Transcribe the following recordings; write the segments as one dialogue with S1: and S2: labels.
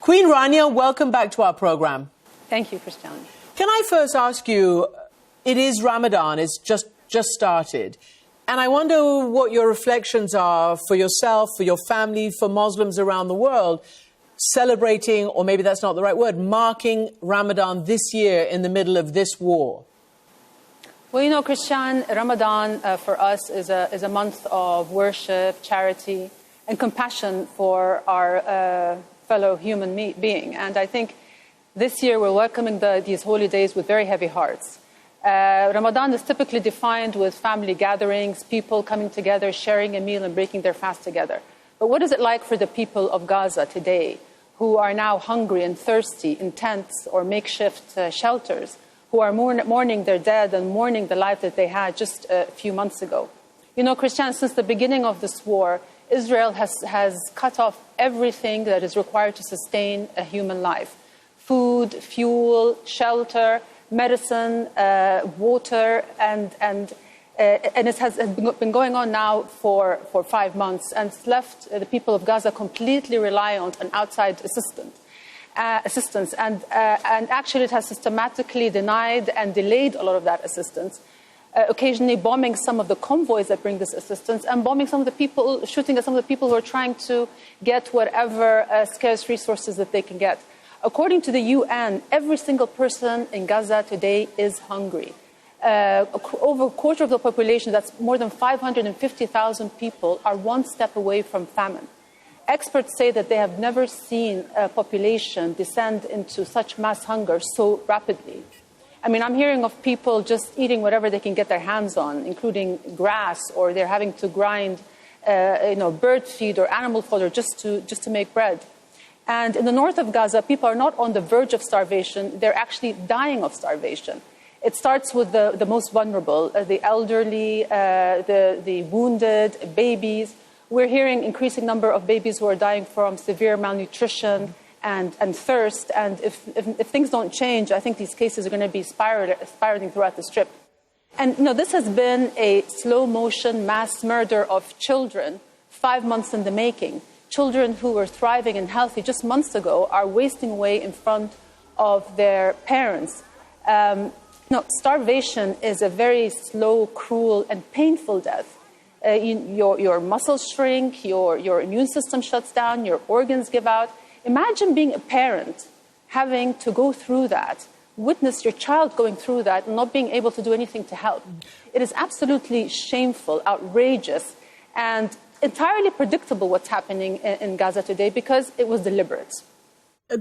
S1: Queen Rania, welcome back to our program.
S2: Thank you, Kристиан.
S1: Can I first ask you, it is Ramadan, it's just started, and I wonder what your reflections are for yourself, for your family, for Muslims around the world, celebrating, or maybe that's not the right word, marking Ramadan this year in the middle of this war.
S2: Well, you know, Kристиан, Ramadan for us is a month of worship, charity, and compassion for our fellow human being. And I think this year we're welcoming these holy days with very heavy hearts. Ramadan is typically defined with family gatherings, people coming together, sharing a meal and breaking their fast together. But what is it like for the people of Gaza today, who are now hungry and thirsty in tents or makeshift shelters, who are mourning their dead and mourning the life that they had just a few months ago? You know, Kристиан, since the beginning of this war, Israel has cut off everything that is required to sustain a human life. Food, fuel, shelter, medicine, water, and it has been going on now for 5 months, and it's left the people of Gaza completely reliant on outside assistance. And actually it has systematically denied and delayed a lot of that assistance, occasionally bombing some of the convoys that bring this assistance and bombing some of the people, shooting at some of the people who are trying to get whatever scarce resources that they can get. According to the UN, every single person in Gaza today is hungry. Over a quarter of the population, that's more than 550,000 people, are one step away from famine. Experts say that they have never seen a population descend into such mass hunger so rapidly. I mean, I'm hearing of people just eating whatever they can get their hands on, including grass, or they're having to grind, bird feed or animal fodder just to make bread. And in the north of Gaza, people are not on the verge of starvation; they're actually dying of starvation. It starts with the most vulnerable, the elderly, the wounded, babies. We're hearing increasing number of babies who are dying from severe malnutrition and thirst. And if things don't change, I think these cases are going to be spiraling throughout the Strip. And, you know, this has been a slow-motion mass murder of children, 5 months in the making. Children who were thriving and healthy just months ago are wasting away in front of their parents. Starvation is a very slow, cruel, and painful death. Your muscles shrink, your immune system shuts down, your organs give out. Imagine being a parent, having to go through that, witness your child going through that, and not being able to do anything to help. It is absolutely shameful, outrageous, and entirely predictable what's happening in Gaza today because it was deliberate.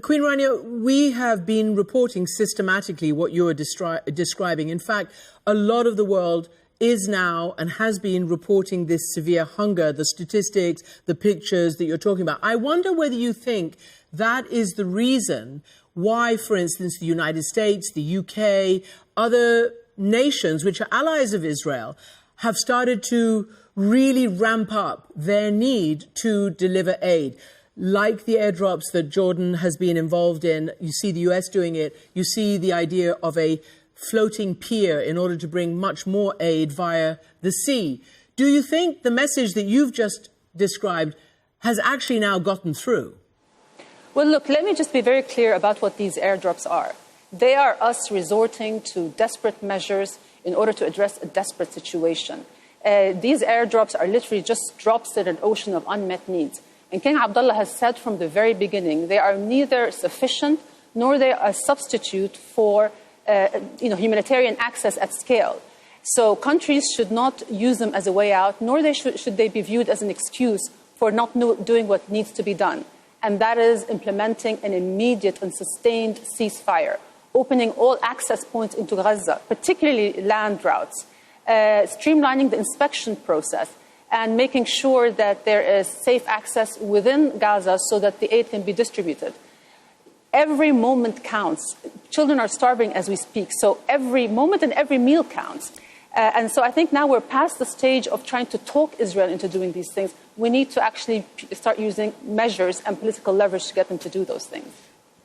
S1: Queen Rania, we have been reporting systematically what you are describing. In fact, a lot of the world is now and has been reporting this severe hunger, the statistics, the pictures that you're talking about. I wonder whether you think that is the reason why, for instance, the United States, the UK, other nations which are allies of Israel have started to really ramp up their need to deliver aid, like the airdrops that Jordan has been involved in. You see the US doing it. You see the idea of a floating pier in order to bring much more aid via the sea. Do you think the message that you've just described has actually now gotten through?
S2: Well, look, let me just be very clear about what these airdrops are. They are us resorting to desperate measures in order to address a desperate situation. These airdrops are literally just drops in an ocean of unmet needs. And King Abdullah has said from the very beginning, they are neither sufficient nor they are a substitute for humanitarian access at scale. So countries should not use them as a way out, nor should they be viewed as an excuse for not doing what needs to be done. And that is implementing an immediate and sustained ceasefire, opening all access points into Gaza, particularly land routes, streamlining the inspection process, and making sure that there is safe access within Gaza so that the aid can be distributed. Every moment counts. Children are starving as we speak, so every moment and every meal counts. And so I think now we're past the stage of trying to talk Israel into doing these things. We need to actually start using measures and political leverage to get them to do those things.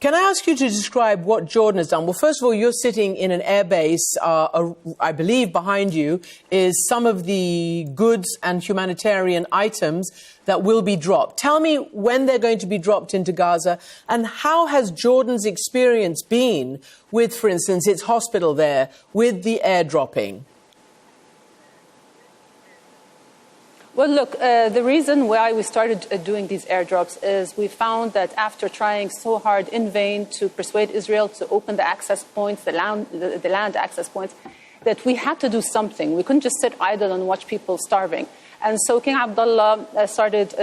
S1: Can I ask you to describe what Jordan has done? Well, first of all, you're sitting in an air base. I believe behind you is some of the goods and humanitarian items that will be dropped. Tell me when they're going to be dropped into Gaza, and how has Jordan's experience been with, for instance, its hospital there, with the airdropping?
S2: Well, look, the reason why we started doing these airdrops is we found that after trying so hard in vain to persuade Israel to open the access points, the land access points, that we had to do something. We couldn't just sit idle and watch people starving. And so King Abdullah started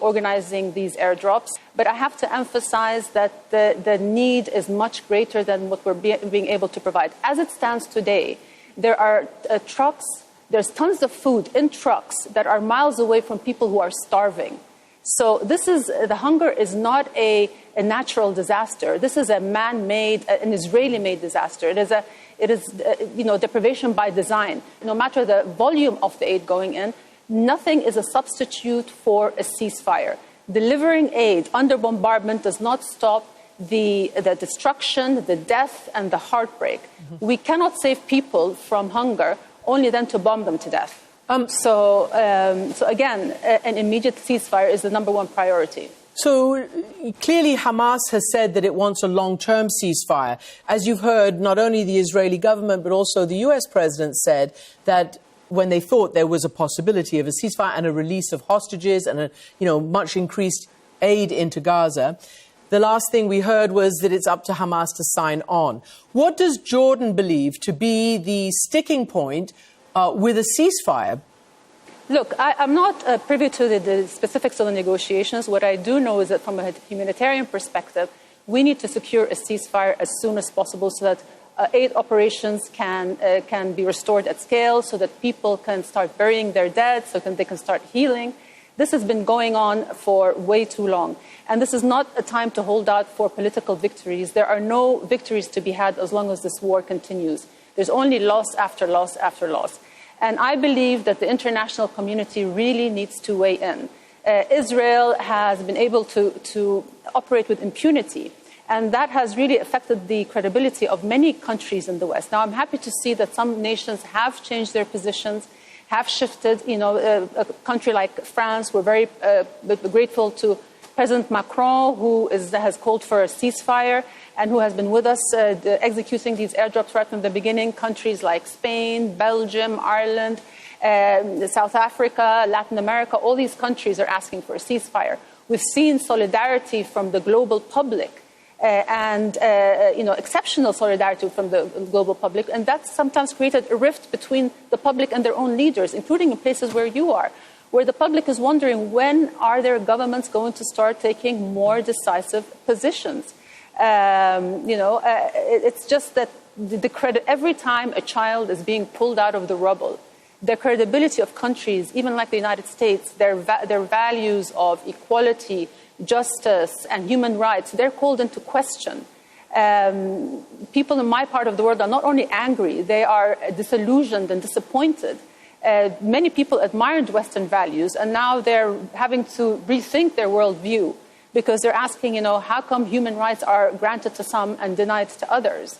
S2: organizing these airdrops. But I have to emphasize that the need is much greater than what we're being able to provide. As it stands today, there are trucks. There's tons of food in trucks that are miles away from people who are starving. So the hunger is not a natural disaster. This is a man-made, an Israeli-made disaster. It is deprivation by design. No matter the volume of the aid going in, nothing is a substitute for a ceasefire. Delivering aid under bombardment does not stop the destruction, the death, and the heartbreak. Mm-hmm. We cannot save people from hunger only then to bomb them to death. So again, an immediate ceasefire is the number one priority.
S1: So clearly Hamas has said that it wants a long-term ceasefire. As you've heard, not only the Israeli government, but also the US president said that when they thought there was a possibility of a ceasefire and a release of hostages and much increased aid into Gaza, the last thing we heard was that it's up to Hamas to sign on. What does Jordan believe to be the sticking point with a ceasefire?
S2: Look, I'm not privy to the specifics of the negotiations. What I do know is that from a humanitarian perspective, we need to secure a ceasefire as soon as possible so that aid operations can be restored at scale, so that people can start burying their dead, so they can start healing. This has been going on for way too long. And this is not a time to hold out for political victories. There are no victories to be had as long as this war continues. There's only loss after loss after loss. And I believe that the international community really needs to weigh in. Israel has been able to operate with impunity, and that has really affected the credibility of many countries in the West. Now, I'm happy to see that some nations have changed their positions, have shifted. A country like France, we're very grateful to President Macron, who has called for a ceasefire and who has been with us executing these airdrops right from the beginning. Countries like Spain, Belgium, Ireland, South Africa, Latin America, all these countries are asking for a ceasefire. We've seen solidarity from the global public and exceptional solidarity from the global public, and that's sometimes created a rift between the public and their own leaders, including in places where you are, where the public is wondering when are their governments going to start taking more decisive positions. It's just that the credit, every time a child is being pulled out of the rubble, the credibility of countries, even like the United States, their values of equality, justice, and human rights, they're called into question. People in my part of the world are not only angry, they are disillusioned and disappointed. Many people admired Western values, and now they're having to rethink their worldview because they're asking, how come human rights are granted to some and denied to others?